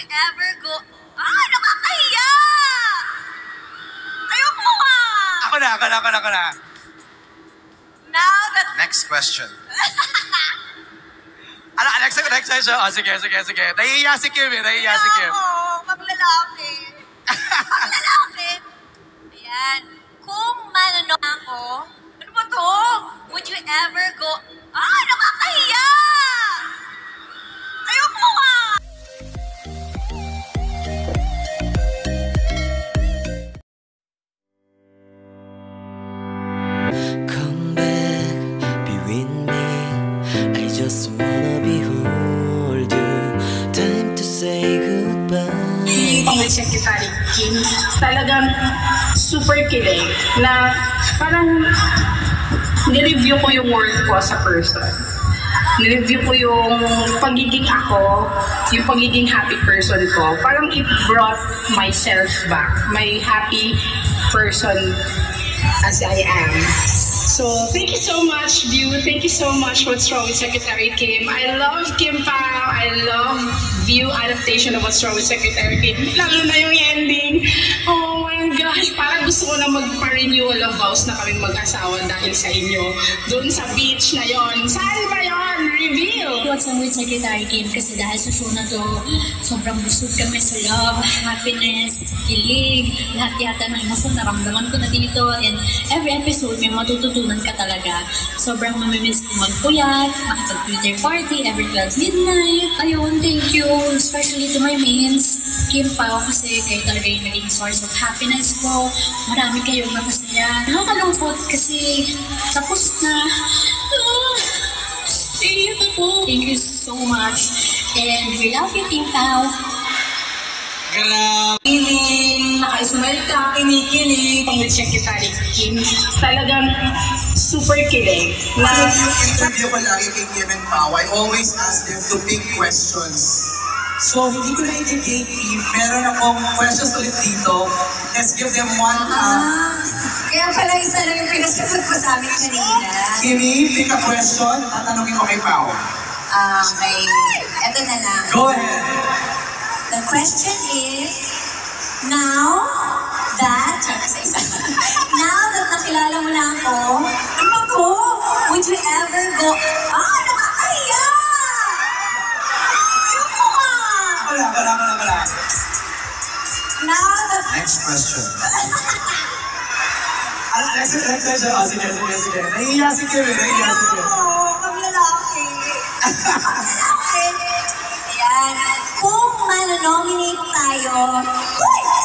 you ever go... Ah, nakakahiya! Ayoko nga! Ako na. Now that... Next question. Next question. Oh, sige. Nahihiya si Kim. Ako, maglalaki. Maglalaki. Ayan. Kung manano ako, ano ba to? Would you ever go... Ah, nakakahiya! Ayoko nga! Come back, be with me. I just wanna behold you. Time to say goodbye. Yung Secretary Kim, talagang super kilig na parang nireview ko yung worth ko as a person. Nireview ko yung pagiging ako, yung pagiging happy person ko. Parang it brought myself back, my happy person as I am. So, thank you so much, View. Thank you so much, What's Wrong with Secretary Kim. I love Kim Pao. I love View adaptation of What's Wrong with Secretary Kim. Lalo na yung ending. Oh my gosh, parang gusto ko na magpa-renewal of vows na kaming mag-asawa dahil sa inyo. Doon sa beach na yon. Saan ba yon? Reveal! What's Wrong with Secretary Kim? Kasi dahil sa show na to, sobrang busog kami sa love, happiness, kilig, lahat yata ng emosyon naramdaman ko na dito. And every episode, may matututunan ka talaga. Sobrang mamimiss ko magpuyat, makipag-Twitter party every 12 midnight. Ayun, thank you. Especially to my mains, Kim Pao, kasi kayo talaga yung naging source of happiness ko. Marami kayong napasaya. Nakakalungkot kasi tapos na. Thank you so much. And we love you, Kim Pao. Grabe! Naka-smile ka, kinikilig. With Secretary Kim, talagang super kilig. Interview ko lagi kay Kim and Pao. I always ask them to pick questions. So, hindi ko na i-gate Kim. Meron akong questions ulit dito. Let's give them one Kaya pala isa lang yung pinasagot ko sa amin kanina. Kimi, pick a question. Tatanungin ko kay Pao. Okay. Eto na lang. Go ahead. The question is, now that nakilala mo na ako, ano ko? Would you ever go, nakakahiya! Ayoko nga! Wala. Now that... Next question. Next question. Oh, sige. Nahihiya si Kim. Maglalaki. Ayan. Kung manonominate tayo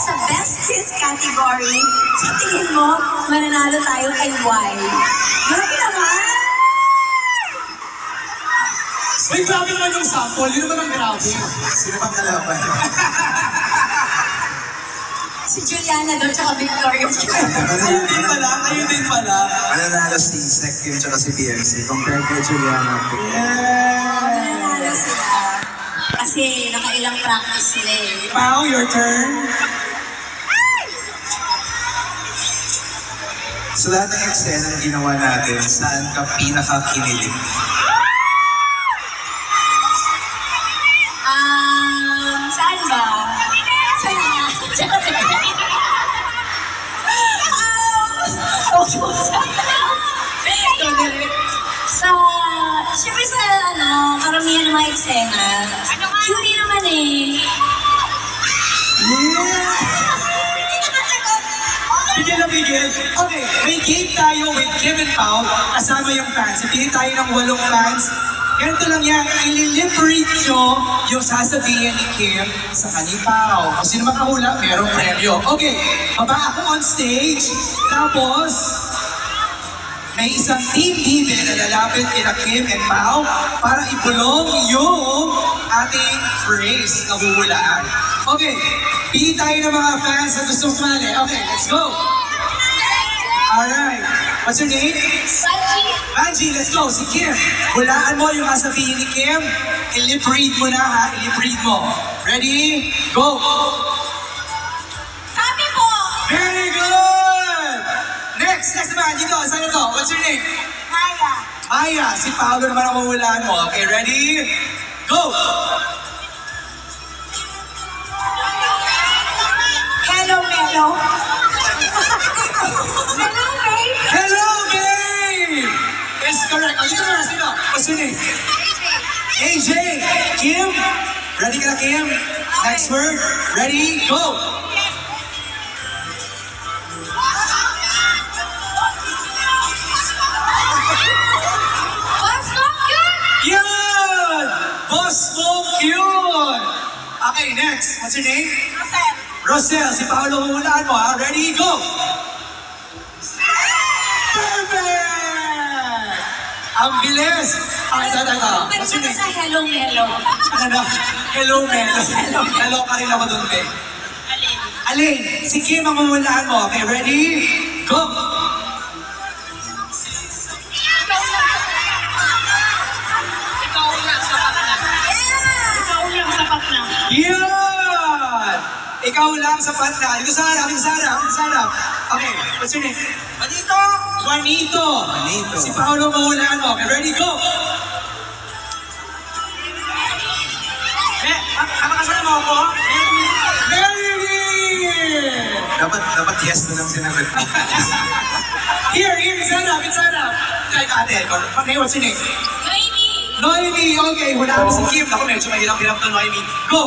sa Best Kiss category, sa tingin mo, mananalo tayo kay Y. Grabe naman! Wait, grabe naman yung sample. Yun naman ang grabe. Sino bang kalaban? Si Juliana doon, tsaka Victoria. Ayun din pala. Mananalo si Sec Kim tsaka si BMC compared kay Juliana. Mananalo sila. Kasi nakailang practice sila eh. Pao, your turn. Sa lahat ng eksena na ginawa natin, saan ka pinaka-kinilig? Saan ba? Siyempre sa karamihan ng mga eksena, cutie naman eh. Bigil. Okay, may game tayo with Kim and Pao. Kasama yung fans. Pili tayo ng 8 fans. Ganito lang yan, ililiberate nyo yung sasabihin ni Kim sa kani Pao. Kung sino makahula, merong premyo. Okay, baba ako on stage. Tapos, may isang team leader na lalapit kina Kim and Pao para ibulong yung ating phrase na huhulaan. Okay, pili tayo ng mga fans na gustong sumali. Okay, let's go! Alright, what's your name? Angie, let's go. Si Kim, hulaan mo yung sasabihin ni Kim. I-lip-read mo na ha, i-lip-read mo. Ready? Go! Copy po! Very good! Next naman, dito, saan to? What's your name? Maya, si Paolo naman ang mahulaan mo. Okay, ready? Go! correct. O, dito na, sino? What's your name? AJ! Kim? Ready ka na, Kim? Next word. Ready? Go! Yan! Boss Smoke yun! Okay, next. What's your name? Rosel. Si Paolo, mumulaan mo ha. Ready? Go! Perfect! Ang bilis! Ito. What's your name? Sa Hello Melo. Ano? Hello, Mel. Hello ka rin ako doon, Mel. Alin, si Kim ang mumulaan mo. Okay, ready? Go! Ikaw lang, sapat na. Ikaw lang, sapat na. Yan! Ikaw lang sapat na. Dito sa harap, dito sa harap. Okay, what's your name? Juanito. Si Paolo mahulaan mo. Okay, ready, go! Makasama mo ako? Mary! Dapat yes na lang sinagot mo. Here, sa harap. Ate, what's your name? Noemi, okay. Hulaan mo si Kim. Ako, medyo mahirap-hirap to, Noemi. Go!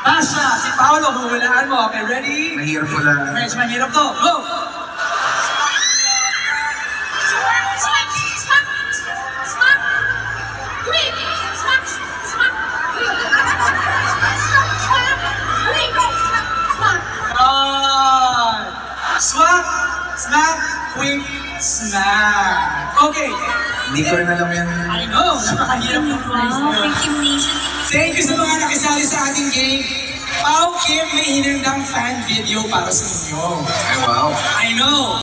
Basha, si Paolo, hulaan mo. Okay, ready? Mahirap ko lang. Medyo mahirap to. Go! Swak, smack, quick, snack. Okay. Hindi ko rin alam yan. I know, napakahirap ng prize Wow, na. Team Nation. Thank you sa mga nakisali sa ating game. Pao Kim, may hinandang fan video para sa inyo. Ay, wow. I know.